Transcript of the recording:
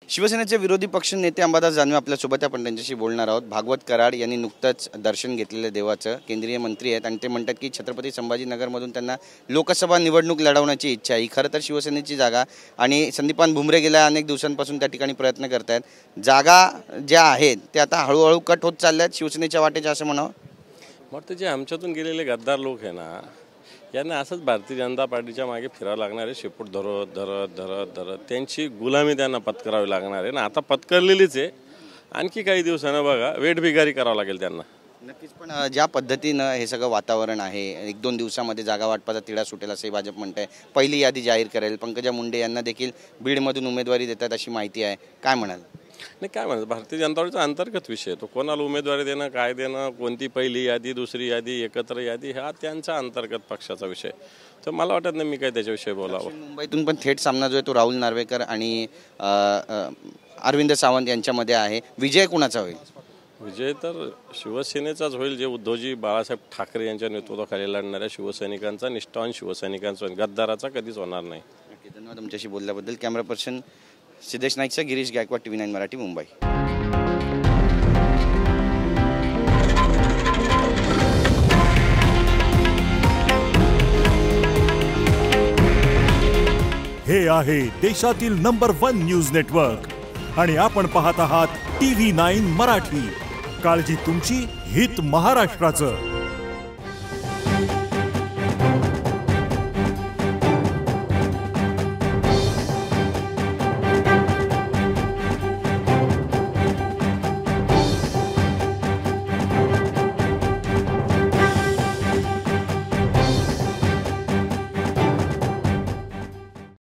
शिवसेनेचे विरोधी पक्ष नेते अंबादास दानवे आपल्यासोबत आपण त्यांच्याशी बोलणार आहोत। भागवत कराड यांनी नुकतंच दर्शन घेतलेलं देवाचं, केंद्रीय मंत्री आहेत आणि ते म्हणतात की छत्रपती संभाजीनगरमधून त्यांना लोकसभा निवडणूक लढवण्याची इच्छा आहे। ही खरं तर शिवसेनेची जागा आणि संदीपान भुमरे गेल्या अनेक दिवसांपासून त्या ठिकाणी प्रयत्न करत आहेत। जागा ज्या आहेत त्या आता हळूहळू कट होत चालल्यात शिवसेनेच्या वाटेच्या असं म्हणावं। मग ते जे आमच्यातून गेलेले गद्दार लोक आहे ना, यांना असंच भारतीय जनता पार्टीच्या मागे फिरावं लागणार आहे। शेपूट धरत धरत धरत धरत त्यांची गुलामी त्यांना पत्करावी लागणार आहे ना। आता पत्करलेलीच आहे, आणखी काही दिवसानं बघा वेठबिगारी करावं लागेल त्यांना। नक्कीच, पण ज्या पद्धतीनं हे सगळं वातावरण आहे, 1-2 दिवसामध्ये जागा वाटपाचा तिढा सुटेल असंही भाजप म्हणत आहे। पहिली यादी जाहीर करेल, पंकजा मुंडे यांना देखील बीडमधून उमेदवारी देतात अशी माहिती आहे। काय म्हणाल? नाही, काय म्हणतात, भारतीय जनता पार्टीचा अंतर्गत विषय तो कोणाला उमेदवारी देणं, काय देणं, कोणती पहिली यादी, दुसरी यादी, एकत्र यादी, हा त्यांचा अंतर्गत पक्षाचा विषय। तर मला वाटत नाही मी काय त्याच्याविषयी बोलावं। मुंबईतून पण थेट सामना जो आहे तो राहुल नार्वेकर आणि अरविंद सावंत यांच्यामध्ये आहे। विजय कुणाचा होईल? विजय तर शिवसेनेचाच होईल, जे उद्धवजी बाळासाहेब ठाकरे यांच्या नेतृत्वाखाली लढणाऱ्या शिवसैनिकांचा, निष्ठावान शिवसैनिकांचा होईल, गद्दाराचा कधीच होणार नाही। धन्यवाद तुमच्याशी बोलल्याबद्दल। कॅमेरा पर्सन सिद्धेश नाईकचा, गिरीश गायकवाड, TV9 मराठी, मुंबई। हे आहे देशातील नंबर 1 न्यूज नेटवर्क आणि आपण पाहत आहात TV9 मराठी। काळजी तुमची, हित महाराष्ट्राचं।